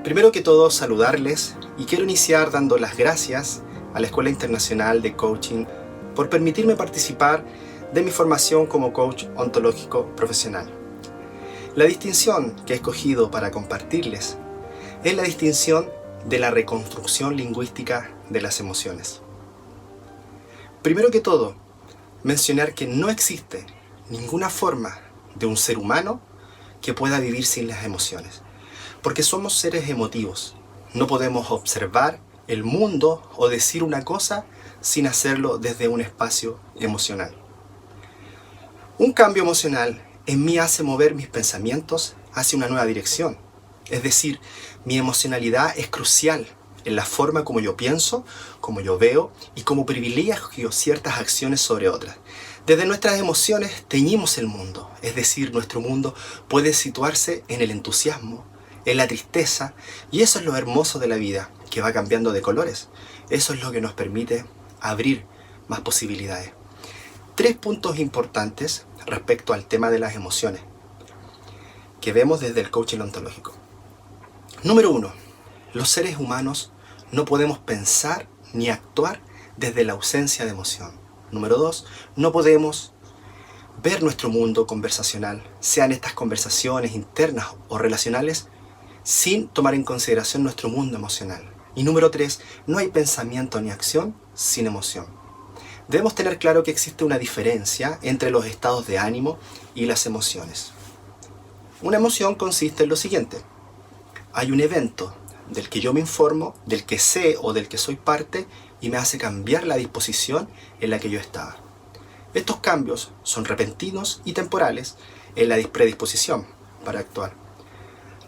Primero que todo, saludarles y quiero iniciar dando las gracias a la Escuela Internacional de Coaching por permitirme participar de mi formación como coach ontológico profesional. La distinción que he escogido para compartirles es la distinción de la reconstrucción lingüística de las emociones. Primero que todo, mencionar que no existe ninguna forma de un ser humano que pueda vivir sin las emociones. Porque somos seres emotivos. No podemos observar el mundo o decir una cosa sin hacerlo desde un espacio emocional. Un cambio emocional en mí hace mover mis pensamientos hacia una nueva dirección. Es decir, mi emocionalidad es crucial en la forma como yo pienso, como yo veo y como privilegio ciertas acciones sobre otras. Desde nuestras emociones teñimos el mundo, es decir, nuestro mundo puede situarse en el entusiasmo, en la tristeza, y eso es lo hermoso de la vida, que va cambiando de colores. Eso es lo que nos permite abrir más posibilidades. 3 puntos importantes respecto al tema de las emociones, que vemos desde el coaching ontológico. Número 1. Los seres humanos no podemos pensar ni actuar desde la ausencia de emoción. Número 2. No podemos ver nuestro mundo conversacional, sean estas conversaciones internas o relacionales, sin tomar en consideración nuestro mundo emocional. Y número 3, no hay pensamiento ni acción sin emoción. Debemos tener claro que existe una diferencia entre los estados de ánimo y las emociones. Una emoción consiste en lo siguiente: hay un evento del que yo me informo, del que sé o del que soy parte y me hace cambiar la disposición en la que yo estaba. Estos cambios son repentinos y temporales en la predisposición para actuar.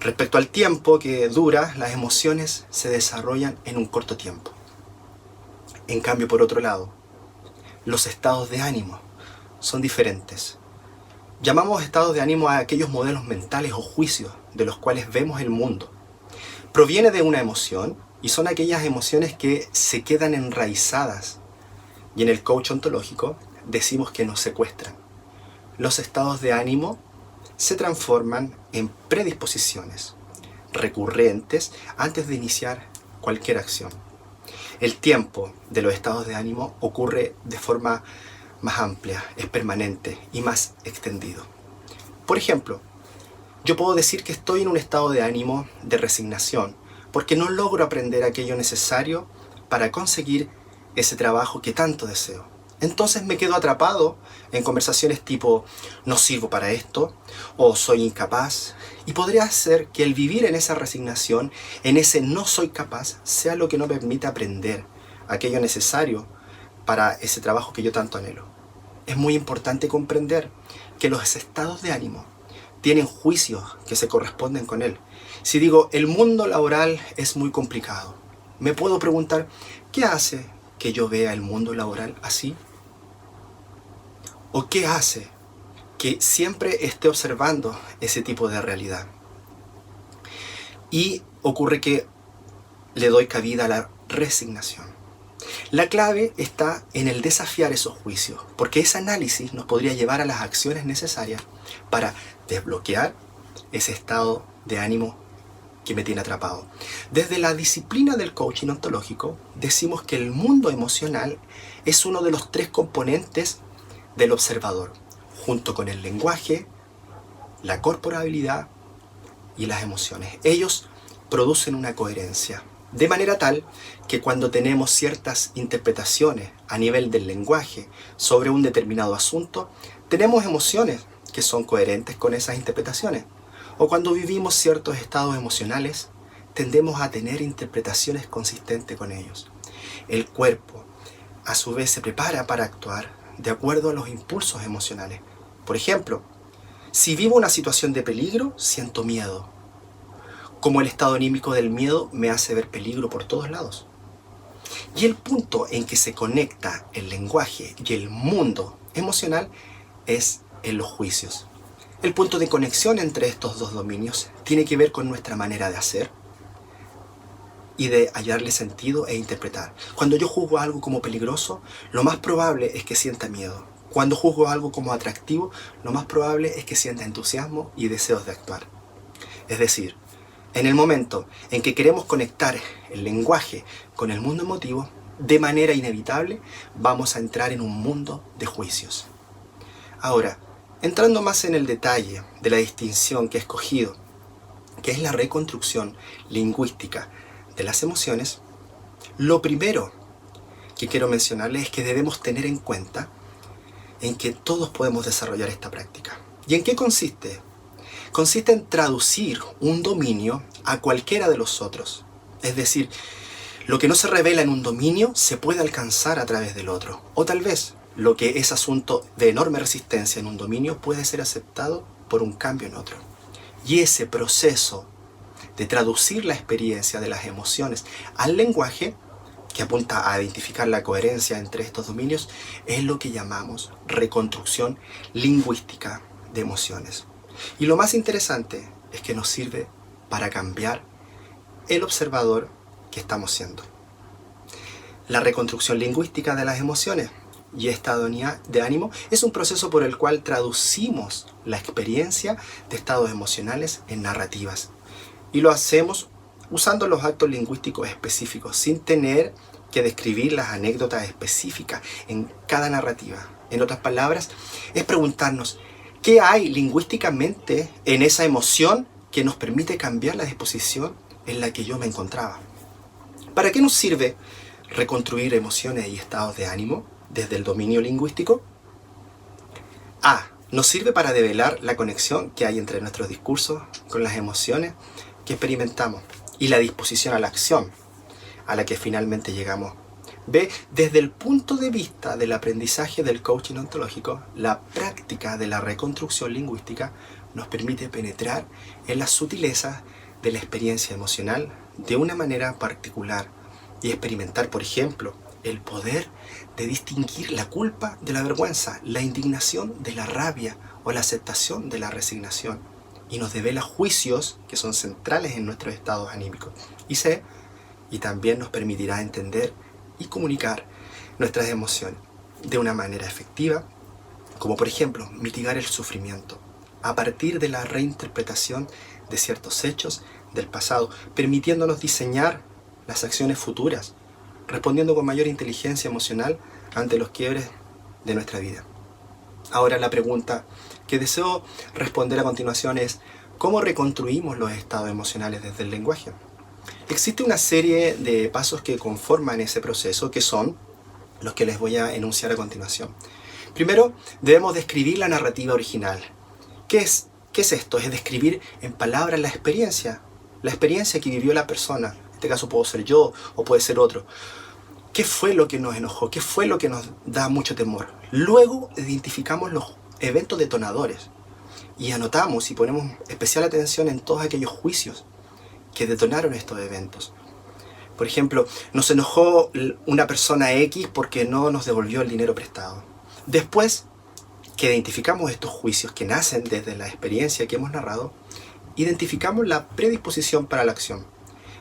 Respecto al tiempo que dura, las emociones se desarrollan en un corto tiempo. En cambio, por otro lado, los estados de ánimo son diferentes. Llamamos estados de ánimo a aquellos modelos mentales o juicios de los cuales vemos el mundo. Proviene de una emoción y son aquellas emociones que se quedan enraizadas. Y en el coach ontológico decimos que nos secuestran. Los estados de ánimo se transforman en predisposiciones recurrentes antes de iniciar cualquier acción. El tiempo de los estados de ánimo ocurre de forma más amplia, es permanente y más extendido. Por ejemplo, yo puedo decir que estoy en un estado de ánimo de resignación porque no logro aprender aquello necesario para conseguir ese trabajo que tanto deseo. Entonces me quedo atrapado en conversaciones tipo no sirvo para esto o soy incapaz, y podría ser que el vivir en esa resignación, en ese no soy capaz, sea lo que no permita aprender aquello necesario para ese trabajo que yo tanto anhelo. Es muy importante comprender que los estados de ánimo tienen juicios que se corresponden con él. Si digo el mundo laboral es muy complicado, me puedo preguntar ¿qué hace que yo vea el mundo laboral así? ¿O qué hace que siempre esté observando ese tipo de realidad? Y ocurre que le doy cabida a la resignación. La clave está en el desafiar esos juicios, porque ese análisis nos podría llevar a las acciones necesarias para desbloquear ese estado de ánimo que me tiene atrapado. Desde la disciplina del coaching ontológico decimos que el mundo emocional es uno de los 3 componentes del observador, junto con el lenguaje, la corporabilidad y las emociones. Ellos producen una coherencia, de manera tal que cuando tenemos ciertas interpretaciones a nivel del lenguaje sobre un determinado asunto, tenemos emociones que son coherentes con esas interpretaciones. O cuando vivimos ciertos estados emocionales, tendemos a tener interpretaciones consistentes con ellos. El cuerpo, a su vez, se prepara para actuar de acuerdo a los impulsos emocionales. Por ejemplo, si vivo una situación de peligro, siento miedo. Como el estado anímico del miedo me hace ver peligro por todos lados. Y el punto en que se conecta el lenguaje y el mundo emocional es en los juicios. El punto de conexión entre estos 2 dominios tiene que ver con nuestra manera de hacer y de hallarle sentido e interpretar. Cuando yo juzgo algo como peligroso, lo más probable es que sienta miedo. Cuando juzgo algo como atractivo, lo más probable es que sienta entusiasmo y deseos de actuar. Es decir, En el momento en que queremos conectar el lenguaje con el mundo emotivo, de manera inevitable vamos a entrar en un mundo de juicios. Ahora, entrando más en el detalle de la distinción que he escogido, que es la reconstrucción lingüística de las emociones, lo primero que quiero mencionarles es que debemos tener en cuenta en que todos podemos desarrollar esta práctica. ¿Y en qué consiste? Consiste en traducir un dominio a cualquiera de los otros. Es decir, lo que no se revela en un dominio se puede alcanzar a través del otro. O tal vez lo que es asunto de enorme resistencia en un dominio puede ser aceptado por un cambio en otro. Y ese proceso de traducir la experiencia de las emociones al lenguaje, que apunta a identificar la coherencia entre estos dominios, es lo que llamamos reconstrucción lingüística de emociones. Y lo más interesante es que nos sirve para cambiar el observador que estamos siendo. La reconstrucción lingüística de las emociones y estado de ánimo es un proceso por el cual traducimos la experiencia de estados emocionales en narrativas. Y lo hacemos usando los actos lingüísticos específicos, sin tener que describir las anécdotas específicas en cada narrativa. En otras palabras, es preguntarnos, ¿qué hay lingüísticamente en esa emoción que nos permite cambiar la disposición en la que yo me encontraba? ¿Para qué nos sirve reconstruir emociones y estados de ánimo desde el dominio lingüístico? Nos sirve para develar la conexión que hay entre nuestros discursos con las emociones que experimentamos y la disposición a la acción a la que finalmente llegamos. B, desde el punto de vista del aprendizaje del coaching ontológico, la práctica de la reconstrucción lingüística nos permite penetrar en las sutilezas de la experiencia emocional de una manera particular y experimentar, por ejemplo, el poder de distinguir la culpa de la vergüenza, la indignación de la rabia o la aceptación de la resignación, y nos devela juicios que son centrales en nuestros estados anímicos. Y también nos permitirá entender y comunicar nuestras emociones de una manera efectiva, como por ejemplo mitigar el sufrimiento a partir de la reinterpretación de ciertos hechos del pasado, permitiéndonos diseñar las acciones futuras, respondiendo con mayor inteligencia emocional ante los quiebres de nuestra vida. Ahora la pregunta que deseo responder a continuación es: ¿cómo reconstruimos los estados emocionales desde el lenguaje? Existe una serie de pasos que conforman ese proceso, que son los que les voy a enunciar a continuación. Primero, debemos describir la narrativa original. ¿Qué es esto? Es describir en palabras la experiencia que vivió la persona. En este caso puedo ser yo o puede ser otro. ¿Qué fue lo que nos enojó? ¿Qué fue lo que nos da mucho temor? Luego identificamos los eventos detonadores y anotamos y ponemos especial atención en todos aquellos juicios que detonaron estos eventos. Por ejemplo, nos enojó una persona X porque no nos devolvió el dinero prestado. Después que identificamos estos juicios que nacen desde la experiencia que hemos narrado, identificamos la predisposición para la acción,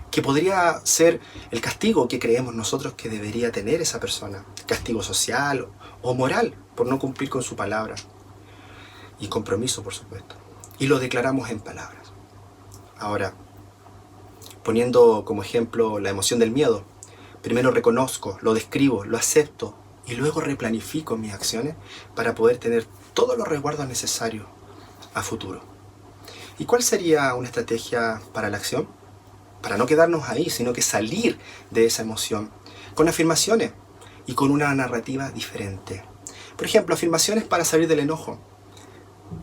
que podría ser el castigo que creemos nosotros que debería tener esa persona, castigo social o moral por no cumplir con su palabra y compromiso, por supuesto, y lo declaramos en palabras. Ahora, poniendo como ejemplo la emoción del miedo, primero reconozco, lo describo, lo acepto y luego replanifico mis acciones para poder tener todos los resguardos necesarios a futuro. ¿Y cuál sería una estrategia para la acción? Para no quedarnos ahí, sino que salir de esa emoción con afirmaciones y con una narrativa diferente. Por ejemplo, afirmaciones para salir del enojo.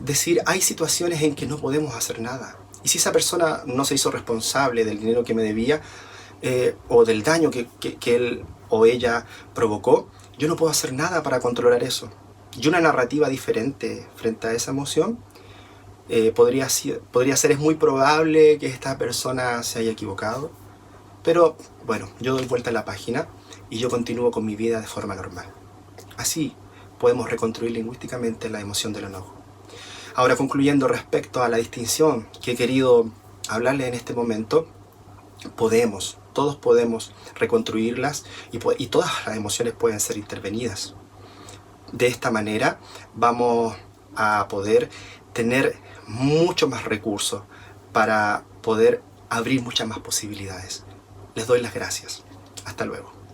Decir, hay situaciones en que no podemos hacer nada. Y si esa persona no se hizo responsable del dinero que me debía o del daño que él o ella provocó, yo no puedo hacer nada para controlar eso. Y una narrativa diferente frente a esa emoción podría ser, es muy probable que esta persona se haya equivocado, pero bueno, yo doy vuelta a la página y yo continúo con mi vida de forma normal. Así podemos reconstruir lingüísticamente la emoción del enojo. Ahora, concluyendo respecto a la distinción que he querido hablarles en este momento, todos podemos reconstruirlas y todas las emociones pueden ser intervenidas. De esta manera vamos a poder tener mucho más recursos para poder abrir muchas más posibilidades. Les doy las gracias. Hasta luego.